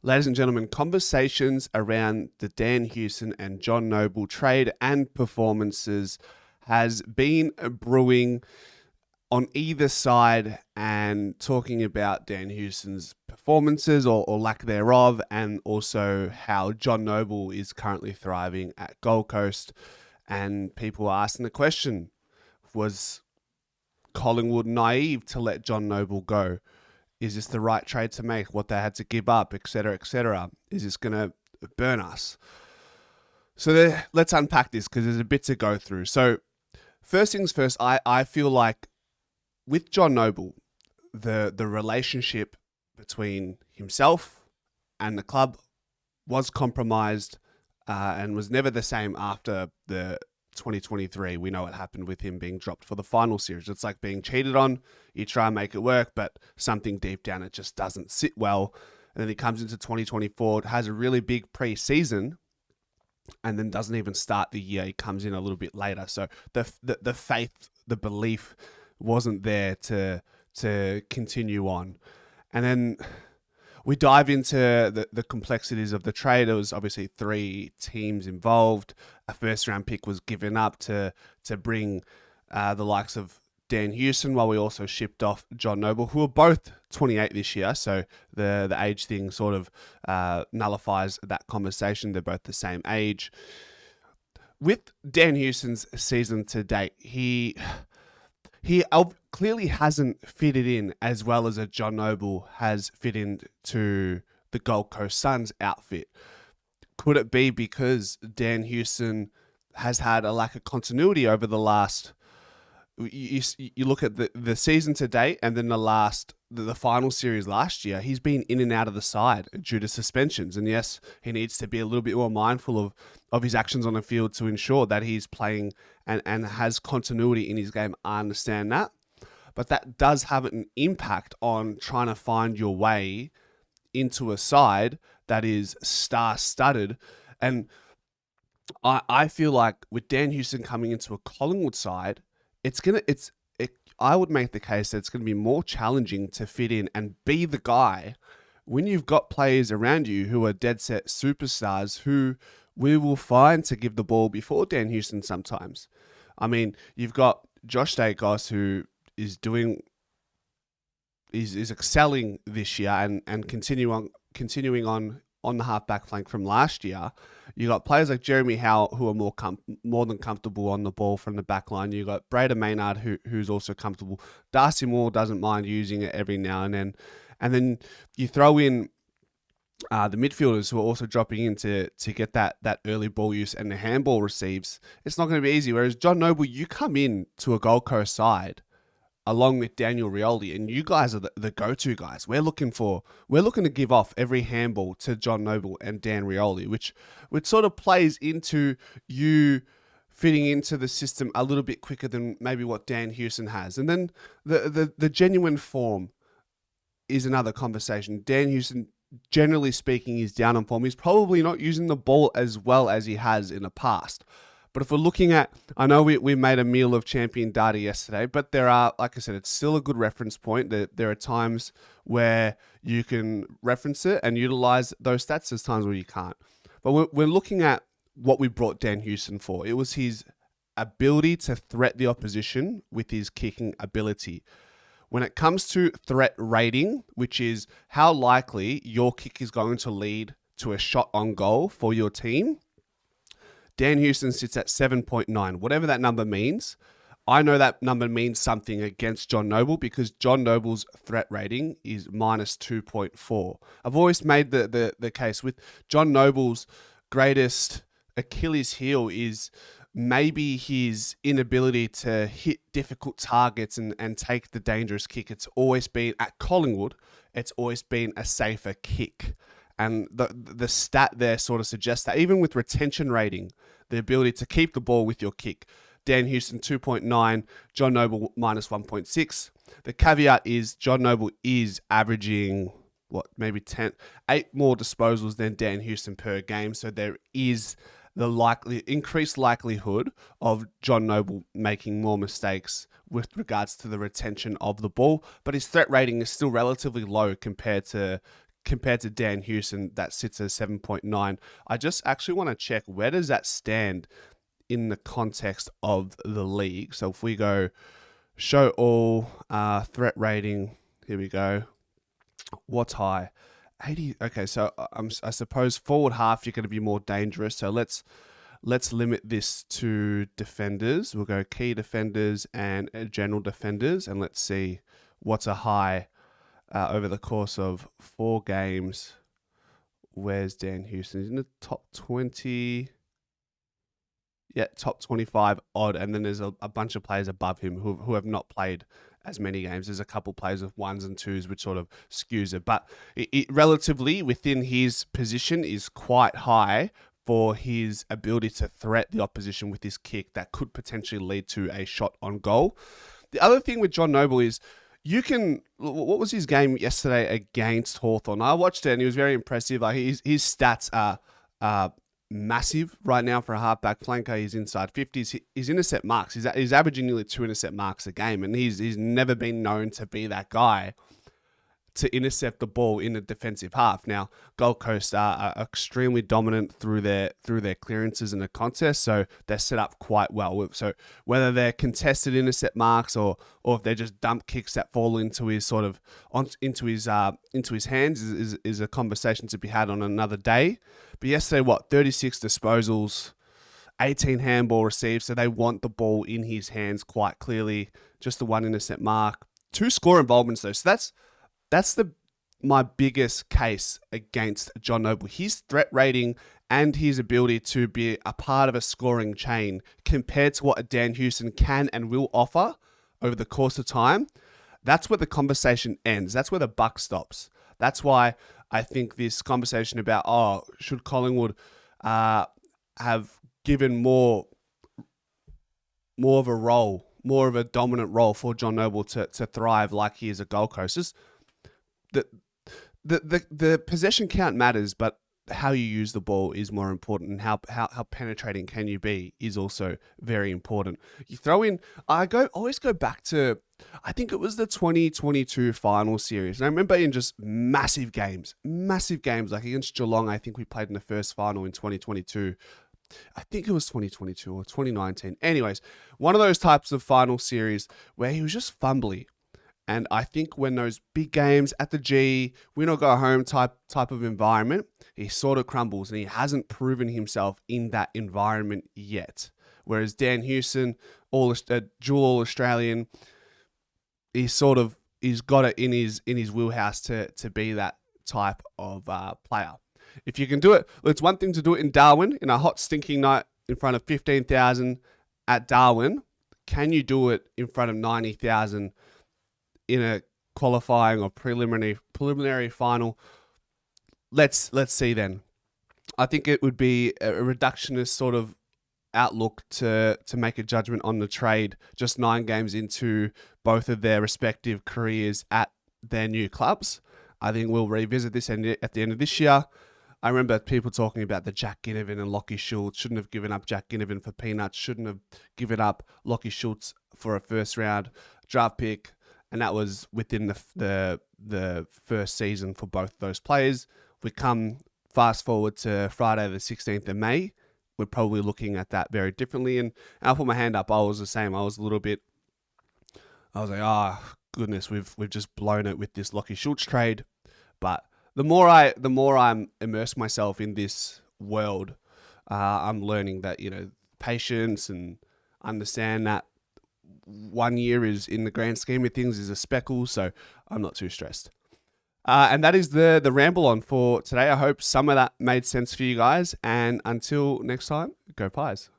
Ladies and gentlemen, conversations around the Dan Houston and John Noble trade and performances has been brewing on either side, and talking about Dan Houston's performances or lack thereof, and also how John Noble is currently thriving at Gold Coast. And people are asking the question, was Collingwood naive to let John Noble go? Is this the right trade to make? What they had to give up, etc., etc. Is this going to burn us? So let's unpack this because there's a bit to go through. So first things first, I feel like with John Noble, the relationship between himself and the club was compromised and was never the same after the 2023. We know what happened with him being dropped for the final series. It's like being cheated on. You try and make it work, but something deep down, it just doesn't sit well. And then he comes into 2024, has a really big pre-season, and then doesn't even start the year. He comes in a little bit later. So the faith, the belief wasn't there to continue on. And then we dive into the complexities of the trade. There was obviously 3 teams involved. A first-round pick was given up to bring the likes of Dan Houston, while we also shipped off John Noble, who are both 28 this year. So the age thing sort of nullifies that conversation. They're both the same age. With Dan Houston's season to date, he clearly hasn't fitted in as well as a John Noble has fit into the Gold Coast Suns outfit. Could it be because Dan Houston has had a lack of continuity over the last... You look at the season to date and then the final series last year, he's been in and out of the side due to suspensions. And yes, he needs to be a little bit more mindful of his actions on the field to ensure that he's playing and has continuity in his game. I understand that. But that does have an impact on trying to find your way into a side that is star-studded. And I feel like with Dan Houston coming into a Collingwood side, I would make the case that it's going to be more challenging to fit in and be the guy when you've got players around you who are dead set superstars who we will find to give the ball before Dan Houston sometimes. I mean, you've got Josh Dacos, who is excelling this year and continuing on the half-back flank from last year. You got players like Jeremy Howe who are more than comfortable on the ball from the back line. You got Braden Maynard who's also comfortable. Darcy Moore doesn't mind using it every now and then. And then you throw in the midfielders who are also dropping in to get that early ball use and the handball receives. It's not going to be easy. Whereas John Noble, you come in to a Gold Coast side along with Daniel Rioli, and you guys are the go-to guys. We're looking to give off every handball to John Noble and Dan Rioli, which sort of plays into you fitting into the system a little bit quicker than maybe what Dan Houston has. And then the genuine form is another conversation. Dan Houston, generally speaking, is down on form. He's probably not using the ball as well as he has in the past. But if we're looking at, I know we made a meal of champion data yesterday, but there are, like I said, it's still a good reference point. There are times where you can reference it and utilize those stats. There's times where you can't. But we're looking at what we brought Dan Houston for. It was his ability to threat the opposition with his kicking ability. When it comes to threat rating, which is how likely your kick is going to lead to a shot on goal for your team, Dan Houston sits at 7.9. Whatever that number means, I know that number means something against John Noble because John Noble's threat rating is minus 2.4. I've always made the case with John Noble's greatest Achilles heel is maybe his inability to hit difficult targets and take the dangerous kick. It's always been, at Collingwood, it's always been a safer kick. And the stat there sort of suggests that even with retention rating, the ability to keep the ball with your kick, Dan Houston 2.9, John Noble minus 1.6. The caveat is John Noble is averaging, maybe 8 more disposals than Dan Houston per game. So there is the increased likelihood of John Noble making more mistakes with regards to the retention of the ball. But his threat rating is still relatively low compared to compared to Dan Houston that sits at 7.9. I just actually want to check, where does that stand in the context of the league? So if we go show all threat rating, here we go. What's high? 80. Okay, so I suppose forward half you're going to be more dangerous. So let's limit this to defenders. We'll go key defenders and general defenders, and let's see what's a high over the course of 4 games. Where's Dan Houston? He's in the top 20. Yeah, top 25 odd. And then there's a bunch of players above him who have not played as many games. There's a couple players with 1s and 2s, which sort of skews it. But it relatively within his position is quite high for his ability to threat the opposition with his kick that could potentially lead to a shot on goal. The other thing with John Noble is, what was his game yesterday against Hawthorn? I watched it and he was very impressive. Like his stats are massive right now for a halfback flanker. He's inside 50s. His intercept marks, he's averaging nearly 2 intercept marks a game, and he's never been known to be that guy to intercept the ball in the defensive half. Now, Gold Coast are extremely dominant through their clearances in the contest, so they're set up quite well. So whether they're contested intercept marks or if they're just dump kicks that fall into his into his hands is a conversation to be had on another day. But yesterday, 36 disposals, 18 handball received, so they want the ball in his hands quite clearly. Just the 1 intercept mark, 2 score involvements though. So that's my biggest case against John Noble. His threat rating and his ability to be a part of a scoring chain compared to what a Dan Houston can and will offer over the course of time, that's where the conversation ends. That's where the buck stops. That's why I think this conversation about, should Collingwood have given more of a role, more of a dominant role for John Noble to thrive like he is a Gold Coast. The possession count matters, but how you use the ball is more important, and how penetrating can you be is also very important. You throw in, always go back to, I think it was the 2022 final series. And I remember in just massive games like against Geelong, I think we played in the first final in 2022. I think it was 2022 or 2019. Anyways, one of those types of final series where he was just fumbly. And I think when those big games at the G, win or go home type of environment, he sort of crumbles, and he hasn't proven himself in that environment yet. Whereas Dan Houston, dual All-Australian, he's got it in his wheelhouse to be that type of player. If you can do it, it's one thing to do it in Darwin, in a hot stinking night in front of 15,000 at Darwin. Can you do it in front of 90,000 in a qualifying or preliminary final? Let's see then. I think it would be a reductionist sort of outlook to make a judgment on the trade just 9 games into both of their respective careers at their new clubs. I think we'll revisit this at the end of this year. I remember people talking about the Jack Ginnivan and Lockie Schultz. Shouldn't have given up Jack Ginnivan for peanuts. Shouldn't have given up Lockie Schultz for a first round draft pick. And that was within the first season for both those players. We come fast forward to Friday the 16th of May. We're probably looking at that very differently. And I'll put my hand up. I was the same. I was like, goodness, we've just blown it with this Lockie Schultz trade. But the more I'm immerse myself in this world, I'm learning that, patience, and understand that 1 year is, in the grand scheme of things, is a speckle. So I'm not too stressed. And that is the ramble on for today. I hope some of that made sense for you guys. And until next time, go Pies.